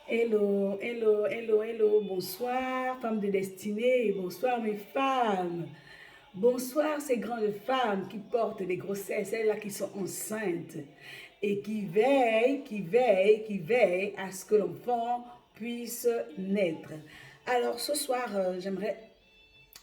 Hello, hello, hello, hello. Bonsoir, femmes de destinée. Bonsoir, mes femmes. Bonsoir, ces grandes femmes qui portent des grossesses, celles-là qui sont enceintes et qui veillent à ce que l'enfant puisse naître. Alors, ce soir, j'aimerais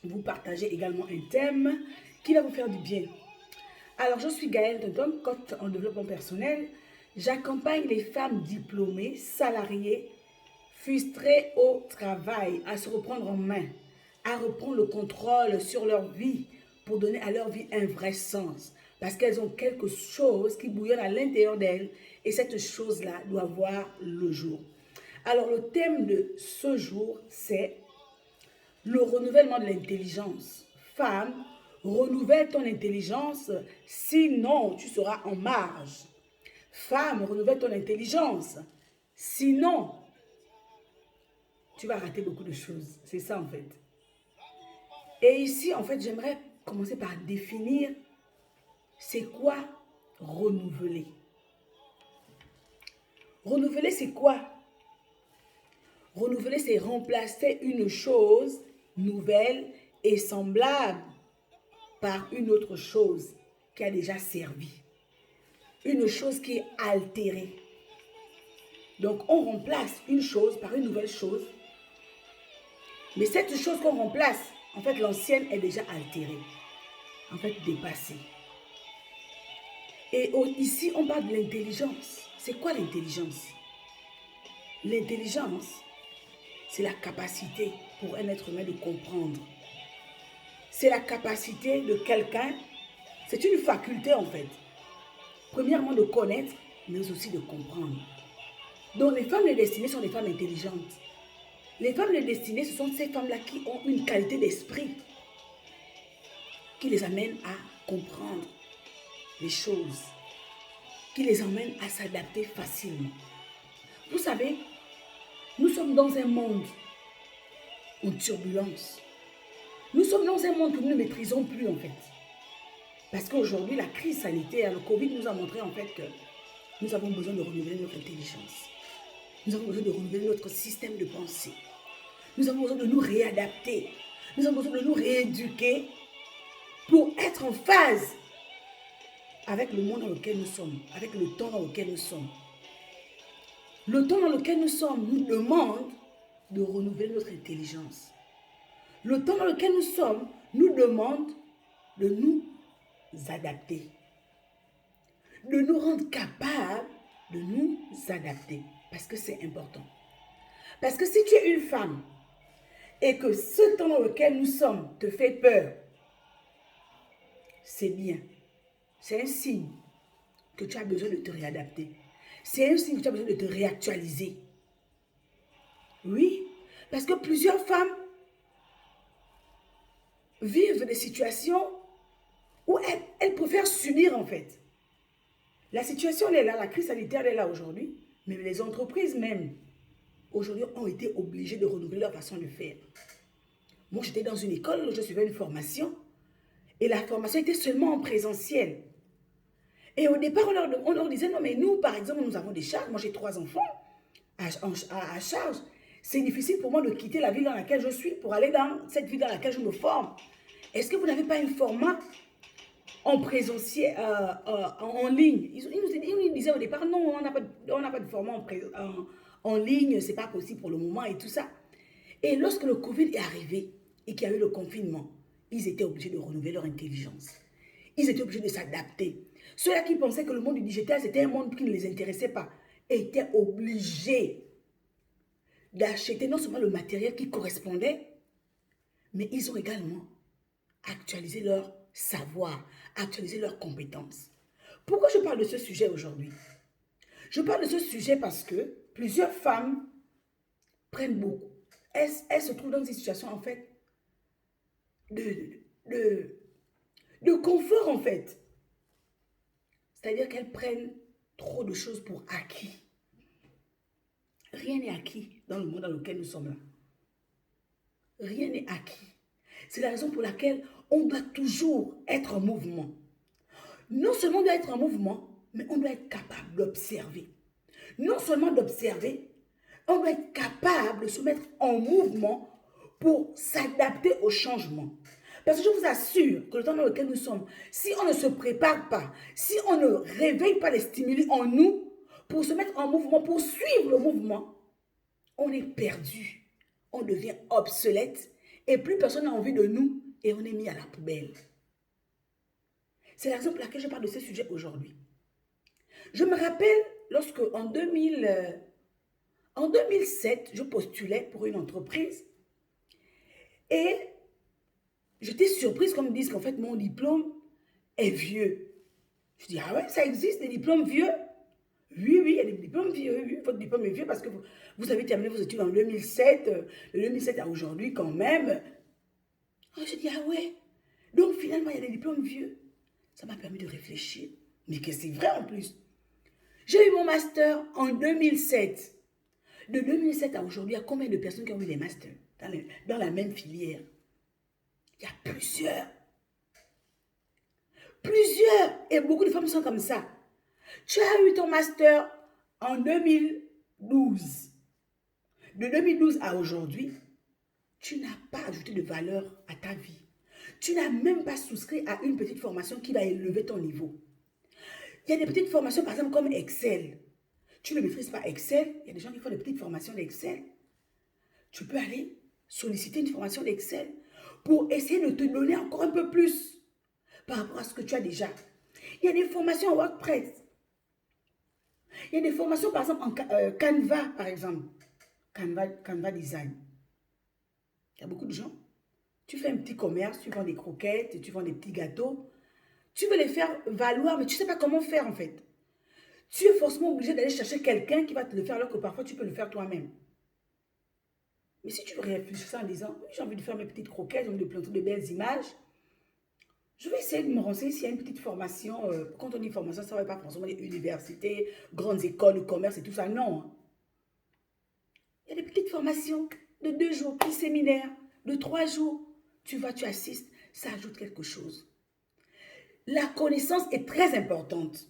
vous partager également un thème qui va vous faire du bien. Alors, je suis Gaëlle Tonton, coach en développement personnel. J'accompagne les femmes diplômées, salariées, frustrées au travail, à se reprendre en main, à reprendre le contrôle sur leur vie pour donner à leur vie un vrai sens. Parce qu'elles ont quelque chose qui bouillonne à l'intérieur d'elles et cette chose-là doit voir le jour. Alors, le thème de ce jour, c'est le renouvellement de l'intelligence. Femme, renouvelle ton intelligence, sinon tu seras en marge. Femme, renouvelle ton intelligence, sinon tu vas rater beaucoup de choses. C'est ça en fait. Et ici, en fait, j'aimerais commencer par définir c'est quoi renouveler. Renouveler, c'est quoi? Renouveler, c'est remplacer une chose nouvelle et semblable par une autre chose qui a déjà servi. Une chose qui est altérée. Donc, on remplace une chose par une nouvelle chose. Mais cette chose qu'on remplace, en fait, l'ancienne est déjà altérée. En fait, dépassée. Et ici, on parle de l'intelligence. C'est quoi l'intelligence? L'intelligence, c'est la capacité pour un être humain de comprendre. C'est la capacité de quelqu'un, c'est une faculté en fait. Premièrement, de connaître, mais aussi de comprendre. Donc, les femmes destinées sont des femmes intelligentes. Les femmes destinées, ce sont ces femmes-là qui ont une qualité d'esprit qui les amène à comprendre les choses, qui les amène à s'adapter facilement. Vous savez, nous sommes dans un monde en turbulence. Nous sommes dans un monde que nous ne maîtrisons plus en fait. Parce qu'aujourd'hui, la crise sanitaire, le Covid nous a montré en fait que nous avons besoin de renouveler notre intelligence. Nous avons besoin de renouveler notre système de pensée. Nous avons besoin de nous réadapter. Nous avons besoin de nous rééduquer pour être en phase avec le monde dans lequel nous sommes, avec le temps dans lequel nous sommes. Le temps dans lequel nous sommes nous demande de renouveler notre intelligence. Le temps dans lequel nous sommes nous demande de nous adapter, de nous rendre capables de nous adapter, parce que c'est important. Parce que si tu es une femme et que ce temps dans lequel nous sommes te fait peur, c'est bien. C'est un signe que tu as besoin de te réadapter. C'est un signe que tu as besoin de te réactualiser. Oui, parce que plusieurs femmes vivent des situations où elles préfèrent subir en fait. La situation elle est là, la crise sanitaire elle est là aujourd'hui, mais les entreprises même, aujourd'hui, ont été obligées de renouveler leur façon de faire. Moi, j'étais dans une école, je suivais une formation, et la formation était seulement en présentiel. Et au départ, on leur disait, non, mais nous, par exemple, nous avons des charges. Moi, j'ai 3 enfants à charge. C'est difficile pour moi de quitter la ville dans laquelle je suis pour aller dans cette ville dans laquelle je me forme. Est-ce que vous n'avez pas un format en présentiel, en ligne? Ils nous disaient au départ, non, on n'a pas de format en ligne, c'est pas possible pour le moment et tout ça. Et lorsque le Covid est arrivé et qu'il y a eu le confinement, ils étaient obligés de renouveler leur intelligence. Ils étaient obligés de s'adapter. Ceux-là qui pensaient que le monde du digital, c'était un monde qui ne les intéressait pas, étaient obligés d'acheter non seulement le matériel qui correspondait, mais ils ont également actualisé leur savoir, actualisé leurs compétences. Pourquoi je parle de ce sujet aujourd'hui? Je parle de ce sujet parce que plusieurs femmes prennent beaucoup. Elles se trouvent dans une situation en fait de, de, de confort en fait. C'est-à-dire qu'elles prennent trop de choses pour acquis. Rien n'est acquis dans le monde dans lequel nous sommes là. Rien n'est acquis. C'est la raison pour laquelle on doit toujours être en mouvement. Non seulement on doit être en mouvement, mais on doit être capable d'observer. Non seulement d'observer, On doit être capable de se mettre en mouvement pour s'adapter au changement. Parce que je vous assure que le temps dans lequel nous sommes, si on ne se prépare pas, si on ne réveille pas les stimuli en nous pour se mettre en mouvement, pour suivre le mouvement, on est perdu. On devient obsolète et plus personne n'a envie de nous et on est mis à la poubelle. C'est la raison pour laquelle je parle de ce sujet aujourd'hui. Je me rappelle lorsque en 2007, je postulais pour une entreprise et j'étais surprise qu'on me dise qu'en fait mon diplôme est vieux. Je dis, ah ouais, ça existe des diplômes vieux? Oui, il y a des diplômes vieux. Oui, votre diplôme est vieux parce que vous avez terminé vos études en 2007. De 2007 à aujourd'hui quand même. Oh, je dis, ah ouais. Donc finalement, il y a des diplômes vieux. Ça m'a permis de réfléchir. Mais que c'est vrai en plus. J'ai eu mon master en 2007. De 2007 à aujourd'hui, il y a combien de personnes qui ont eu des masters dans la même filière? Il y a plusieurs. Plusieurs. Et beaucoup de femmes sont comme ça. Tu as eu ton master en 2012. De 2012 à aujourd'hui, tu n'as pas ajouté de valeur à ta vie. Tu n'as même pas souscrit à une petite formation qui va élever ton niveau. Il y a des petites formations, par exemple, comme Excel. Tu ne maîtrises pas Excel. Il y a des gens qui font des petites formations d'Excel. Tu peux aller solliciter une formation d'Excel pour essayer de te donner encore un peu plus par rapport à ce que tu as déjà. Il y a des formations en WordPress. Il y a des formations, par exemple, en Canva, par exemple. Canva Design. Il y a beaucoup de gens. Tu fais un petit commerce, tu vends des croquettes, tu vends des petits gâteaux. Tu veux les faire valoir, mais tu ne sais pas comment faire, en fait. Tu es forcément obligé d'aller chercher quelqu'un qui va te le faire, alors que parfois, tu peux le faire toi-même. Mais si tu réfléchis en disant, oui, j'ai envie de faire mes petites croquettes, j'ai envie de planter de belles images, je vais essayer de me renseigner s'il y a une petite formation. Quand on dit formation, ça ne va pas forcément dire université, grandes écoles de commerce et tout ça. Non. Il y a des petites formations de 2 jours, petits séminaires, de 3 jours. Tu vas, tu assistes, ça ajoute quelque chose. La connaissance est très importante.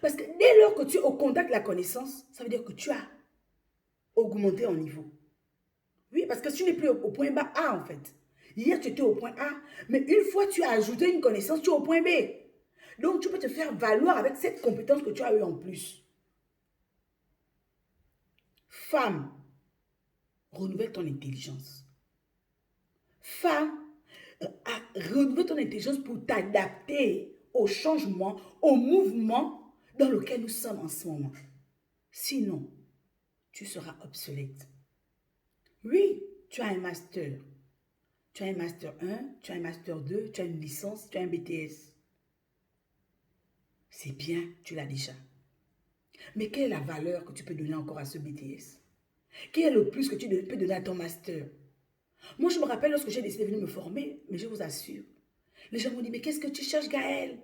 Parce que dès lors que tu es au contact de la connaissance, ça veut dire que tu as augmenté en niveau. Oui, parce que tu n'es plus au point bas A en fait. Hier, tu étais au point A, mais une fois tu as ajouté une connaissance, tu es au point B. Donc, tu peux te faire valoir avec cette compétence que tu as eue en plus. Femme, renouvelle ton intelligence. Femme, renouvelle ton intelligence pour t'adapter au changement, au mouvement dans lequel nous sommes en ce moment. Sinon, tu seras obsolète. Oui, tu as un master. Tu as un master 1, tu as un master 2, tu as une licence, tu as un BTS. C'est bien, tu l'as déjà. Mais quelle est la valeur que tu peux donner encore à ce BTS? Quel est le plus que tu peux donner à ton master? Moi, je me rappelle lorsque j'ai décidé de venir me former, mais je vous assure, les gens m'ont dit, mais qu'est-ce que tu cherches, Gaëlle?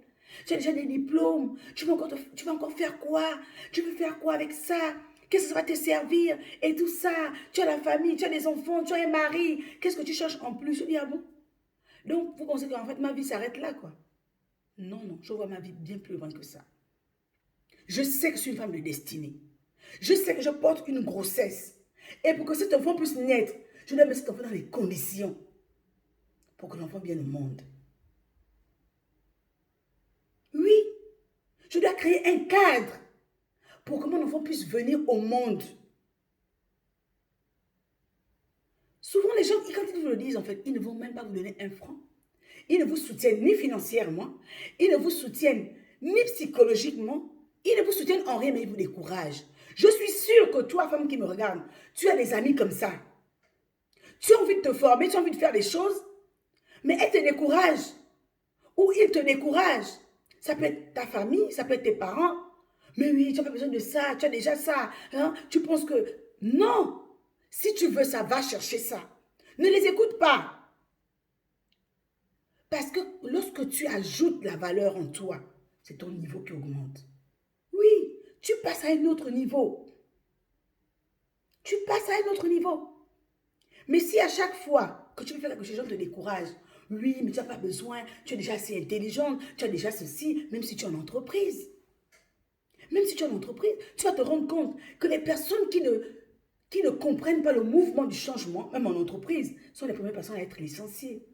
Tu as déjà des diplômes, tu vas encore faire quoi? Tu veux faire quoi avec ça? Qu'est-ce que ça va te servir? Et tout ça, tu as la famille, tu as des enfants, tu as un mari. Qu'est-ce que tu cherches en plus? Je dis, ah bon? Donc, vous pensez qu'en fait, ma vie s'arrête là, quoi? Non, non, je vois ma vie bien plus loin que ça. Je sais que je suis une femme de destinée. Je sais que je porte une grossesse. Et pour que cet enfant puisse naître, je dois mettre cet enfant dans les conditions pour que l'enfant vienne au monde. Oui, je dois créer un cadre pour que mon enfant puisse venir au monde. Souvent, les gens, quand ils vous le disent, en fait, ils ne vont même pas vous donner un franc. Ils ne vous soutiennent ni financièrement, ils ne vous soutiennent ni psychologiquement, ils ne vous soutiennent en rien, mais ils vous découragent. Je suis sûre que toi, femme qui me regarde, tu as des amis comme ça. Tu as envie de te former, tu as envie de faire des choses, mais elles te découragent. Ou ils te découragent. Ça peut être ta famille, ça peut être tes parents. Mais oui, tu n'as pas besoin de ça, tu as déjà ça. Hein? Tu penses que... Non! Si tu veux ça, va chercher ça. Ne les écoute pas. Parce que lorsque tu ajoutes la valeur en toi, c'est ton niveau qui augmente. Oui, tu passes à un autre niveau. Tu passes à un autre niveau. Mais si à chaque fois que tu veux faire quelque chose, les gens te découragent. Oui, mais tu n'as pas besoin, tu es déjà assez intelligente, tu as déjà ceci, même si tu es en entreprise. Même si tu as une entreprise, tu vas te rendre compte que les personnes qui ne comprennent pas le mouvement du changement, même en entreprise, sont les premières personnes à être licenciées.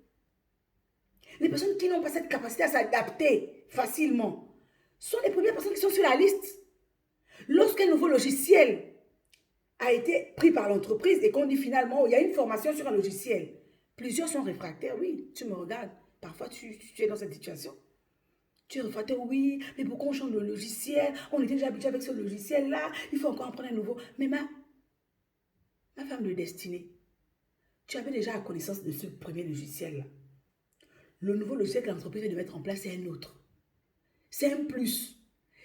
Les personnes qui n'ont pas cette capacité à s'adapter facilement sont les premières personnes qui sont sur la liste. Lorsqu'un nouveau logiciel a été pris par l'entreprise et qu'on dit finalement, oh, il y a une formation sur un logiciel, plusieurs sont réfractaires. Oui, tu me regardes. Parfois, tu es dans cette situation. Tu es réfractaire, oui, mais pourquoi on change de logiciel? On était déjà habitué avec ce logiciel-là, il faut encore en prendre un nouveau. Mais ma femme de destinée, tu avais déjà la connaissance de ce premier logiciel-là. Le nouveau logiciel que l'entreprise vient de mettre en place, c'est un autre. C'est un plus.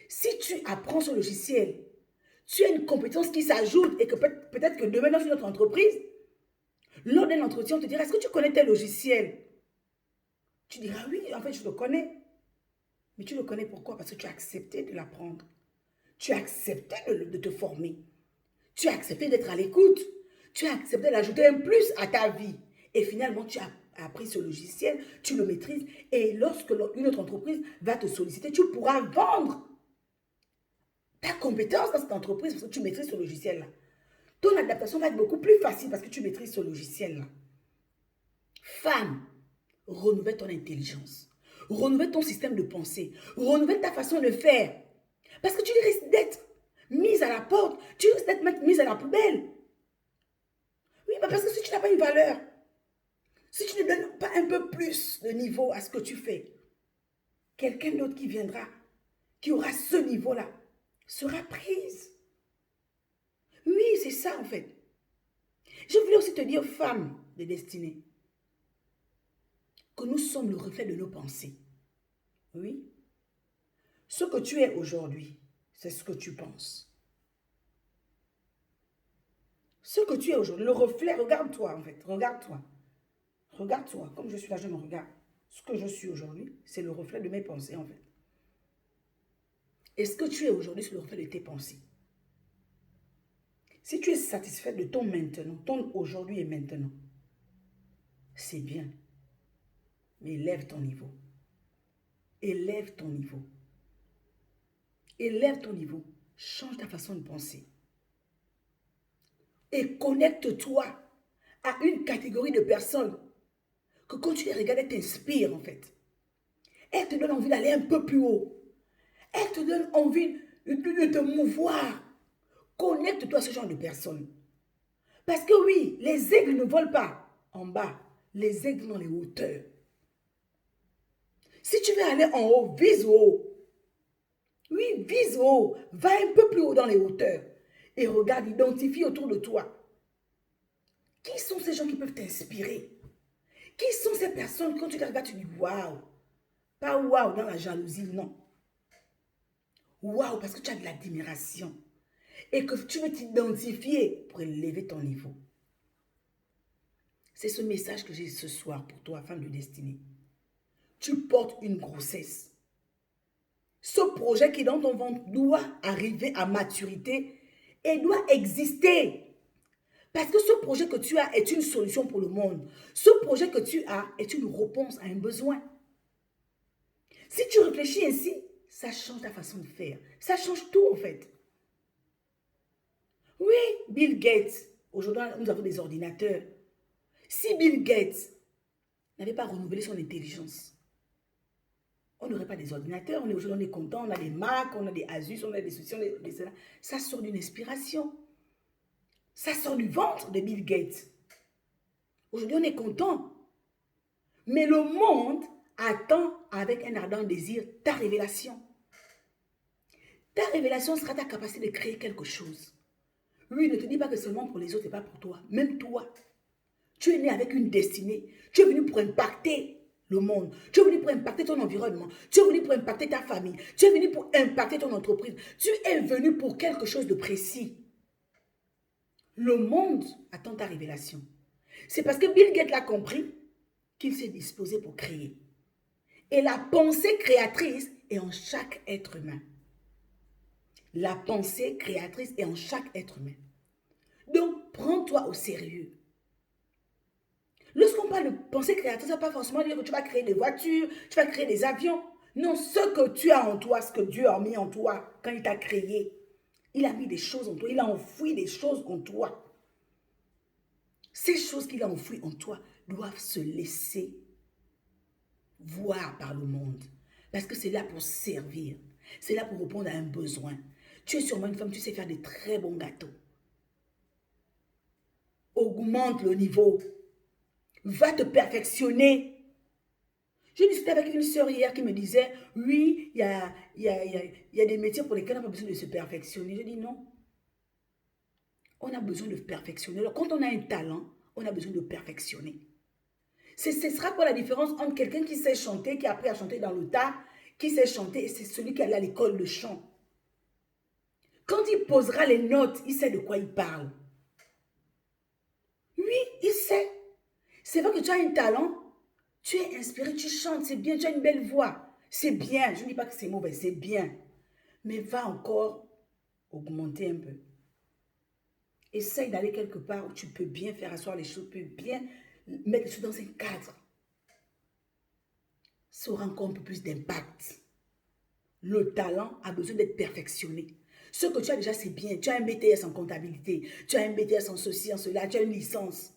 Si tu apprends ce logiciel, tu as une compétence qui s'ajoute et que peut-être que demain dans une autre entreprise, lors d'un entretien, on te dira, est-ce que tu connais tel logiciel? Tu diras, oui, en fait, je le connais. Mais tu le connais pourquoi? Parce que tu as accepté de l'apprendre. Tu as accepté de te former. Tu as accepté d'être à l'écoute. Tu as accepté d'ajouter un plus à ta vie. Et finalement, tu as appris ce logiciel, tu le maîtrises. Et lorsque une autre entreprise va te solliciter, tu pourras vendre ta compétence dans cette entreprise parce que tu maîtrises ce logiciel-là. Ton adaptation va être beaucoup plus facile parce que tu maîtrises ce logiciel-là. Femme, renouvelle ton intelligence. Renouvelle ton système de pensée. Renouvelle ta façon de faire. Parce que tu risques d'être mise à la porte. Tu risques d'être mise à la poubelle. Oui, mais parce que si tu n'as pas une valeur, si tu ne donnes pas un peu plus de niveau à ce que tu fais, quelqu'un d'autre qui viendra, qui aura ce niveau-là, sera prise. Oui, c'est ça en fait. Je voulais aussi te dire, femme de destinée, que nous sommes le reflet de nos pensées. Oui. Ce que tu es aujourd'hui, c'est ce que tu penses. Ce que tu es aujourd'hui, le reflet, regarde-toi en fait, regarde-toi. Regarde-toi, comme je suis là, je me regarde. Ce que je suis aujourd'hui, c'est le reflet de mes pensées en fait. Et ce que tu es aujourd'hui, c'est le reflet de tes pensées. Si tu es satisfait de ton maintenant, ton aujourd'hui et maintenant, c'est bien. Mais élève ton niveau. Élève ton niveau. Élève ton niveau. Change ta façon de penser. Et connecte-toi à une catégorie de personnes que quand tu les regardes, elles t'inspirent en fait. Elles te donnent envie d'aller un peu plus haut. Elles te donnent envie de te mouvoir. Connecte-toi à ce genre de personnes. Parce que oui, les aigles ne volent pas en bas. Les aigles dans les hauteurs. Si tu veux aller en haut, vise haut. Oui, vise haut. Va un peu plus haut dans les hauteurs. Et regarde, identifie autour de toi. Qui sont ces gens qui peuvent t'inspirer? Qui sont ces personnes, quand tu les regardes, tu dis waouh. Pas waouh dans la jalousie, non. Waouh, parce que tu as de l'admiration. Et que tu veux t'identifier pour élever ton niveau. C'est ce message que j'ai ce soir pour toi, femme de destinée. Tu portes une grossesse. Ce projet qui est dans ton ventre doit arriver à maturité et doit exister. Parce que ce projet que tu as est une solution pour le monde. Ce projet que tu as est une réponse à un besoin. Si tu réfléchis ainsi, ça change ta façon de faire. Ça change tout en fait. Oui, Bill Gates. Aujourd'hui, nous avons des ordinateurs. Si Bill Gates n'avait pas renouvelé son intelligence, on n'aurait pas des ordinateurs. Aujourd'hui, on est content. On a des Mac, on a des Asus, on a des ceci, on a des cela. Ça sort d'une inspiration. Ça sort du ventre de Bill Gates. Aujourd'hui, on est content. Mais le monde attend avec un ardent désir ta révélation. Ta révélation sera ta capacité de créer quelque chose. Oui, ne te dis pas que seulement pour les autres et pas pour toi. Même toi, tu es né avec une destinée. Tu es venu pour impacter le monde. Tu es venu pour impacter ton environnement. Tu es venu pour impacter ta famille. Tu es venu pour impacter ton entreprise. Tu es venu pour quelque chose de précis. Le monde attend ta révélation. C'est parce que Bill Gates l'a compris qu'il s'est disposé pour créer. Et la pensée créatrice est en chaque être humain. La pensée créatrice est en chaque être humain. Donc, prends-toi au sérieux. Lorsqu'on parle de pensée créatrice, ça ne veut pas forcément dire que tu vas créer des voitures, tu vas créer des avions. Non, ce que tu as en toi, ce que Dieu a mis en toi quand il t'a créé. Il a mis des choses en toi. Il a enfoui des choses en toi. Ces choses qu'il a enfouies en toi doivent se laisser voir par le monde. Parce que c'est là pour servir. C'est là pour répondre à un besoin. Tu es sûrement une femme, tu sais faire des très bons gâteaux. Augmente le niveau. Va te perfectionner. Je discutais avec une sœur hier qui me disait, oui, il y a des métiers pour lesquels on a besoin de se perfectionner. Je dis non. On a besoin de perfectionner. Alors, quand on a un talent, on a besoin de perfectionner. Ce sera quoi la différence entre quelqu'un qui sait chanter, qui a appris à chanter dans le tas, qui sait chanter, et c'est celui qui est allé à l'école de chant. Quand il posera les notes, il sait de quoi il parle. Oui, il sait. C'est vrai que tu as un talent, tu es inspiré, tu chantes, c'est bien, tu as une belle voix. C'est bien, je ne dis pas que c'est mauvais, c'est bien. Mais va encore augmenter un peu. Essaye d'aller quelque part où tu peux bien faire asseoir les choses, tu peux bien mettre les choses dans un cadre. Ça aura encore un peu plus d'impact. Le talent a besoin d'être perfectionné. Ce que tu as déjà, c'est bien. Tu as un BTS en comptabilité, tu as un BTS en ceci, en cela, tu as une licence.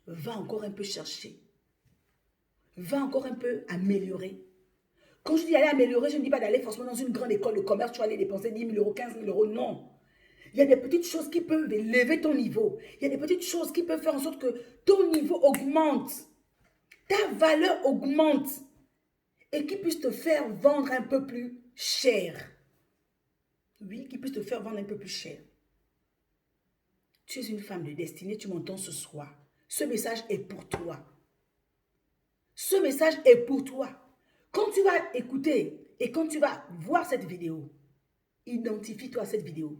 Va encore un peu chercher. Va encore un peu améliorer. Quand je dis aller améliorer, je ne dis pas d'aller forcément dans une grande école de commerce, tu vas aller dépenser 10 000 euros, 15 000 euros, non. Il y a des petites choses qui peuvent élever ton niveau. Il y a des petites choses qui peuvent faire en sorte que ton niveau augmente. Ta valeur augmente. Et qui puisse te faire vendre un peu plus cher. Oui, qui puisse te faire vendre un peu plus cher. Tu es une femme de destinée, tu m'entends ce soir. Ce message est pour toi. Ce message est pour toi. Quand tu vas écouter et quand tu vas voir cette vidéo, identifie-toi à cette vidéo.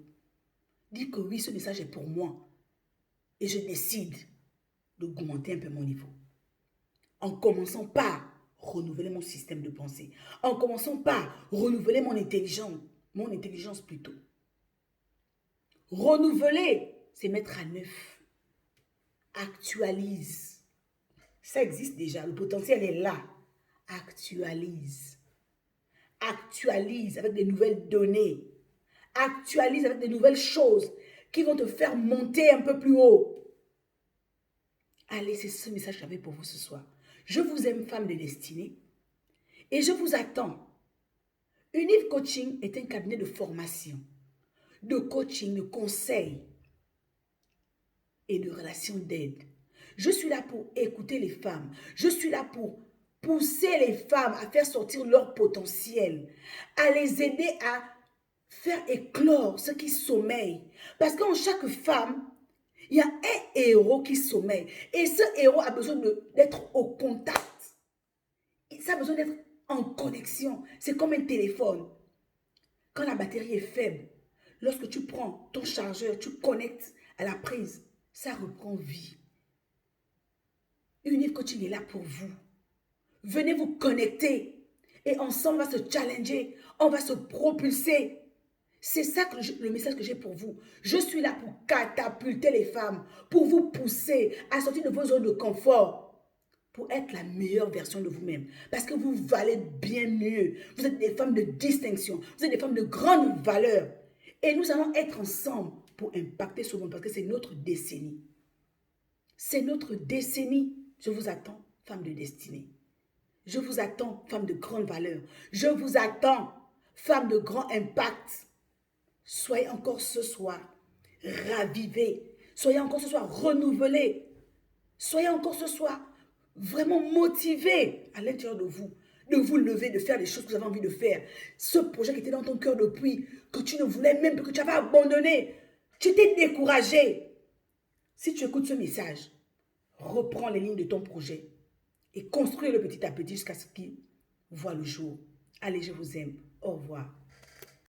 Dis que oui, ce message est pour moi. Et je décide d'augmenter un peu mon niveau. En commençant par renouveler mon système de pensée. En commençant par renouveler mon intelligence plutôt. Renouveler, c'est mettre à neuf. Actualise. Ça existe déjà, le potentiel est là. Actualise. Actualise avec des nouvelles données. Actualise avec des nouvelles choses qui vont te faire monter un peu plus haut. Allez, c'est ce message que j'avais pour vous ce soir. Je vous aime, femme de destinée, et je vous attends. Univ Coaching est un cabinet de formation, de coaching, de conseil et de relations d'aide. Je suis là pour écouter les femmes. Je suis là pour pousser les femmes à faire sortir leur potentiel, à les aider à faire éclore ce qui sommeille. Parce qu'en chaque femme, il y a un héros qui sommeille. Et ce héros a besoin d'être au contact. Ça a besoin d'être en connexion. C'est comme un téléphone. Quand la batterie est faible, lorsque tu prends ton chargeur, tu connectes à la prise, ça reprend vie. Univ Coaching est là pour vous. Venez vous connecter et ensemble on va se challenger, on va se propulser. C'est ça le message que j'ai pour vous. Je suis là pour catapulter les femmes, pour vous pousser à sortir de vos zones de confort, pour être la meilleure version de vous-même. Parce que vous valez bien mieux. Vous êtes des femmes de distinction, vous êtes des femmes de grande valeur. Et nous allons être ensemble pour impacter ce monde parce que c'est notre décennie. C'est notre décennie. Je vous attends, femmes de destinée. Je vous attends, femmes de grande valeur. Je vous attends, femmes de grand impact. Soyez encore ce soir ravivés. Soyez encore ce soir renouvelés. Soyez encore ce soir vraiment motivés à l'intérieur de vous lever, de faire les choses que vous avez envie de faire. Ce projet qui était dans ton cœur depuis, que tu ne voulais même, que tu avais abandonné, tu t'es découragé. Si tu écoutes ce message, reprends les lignes de ton projet et construis-le petit à petit jusqu'à ce qu'il voit le jour. Allez, je vous aime. Au revoir.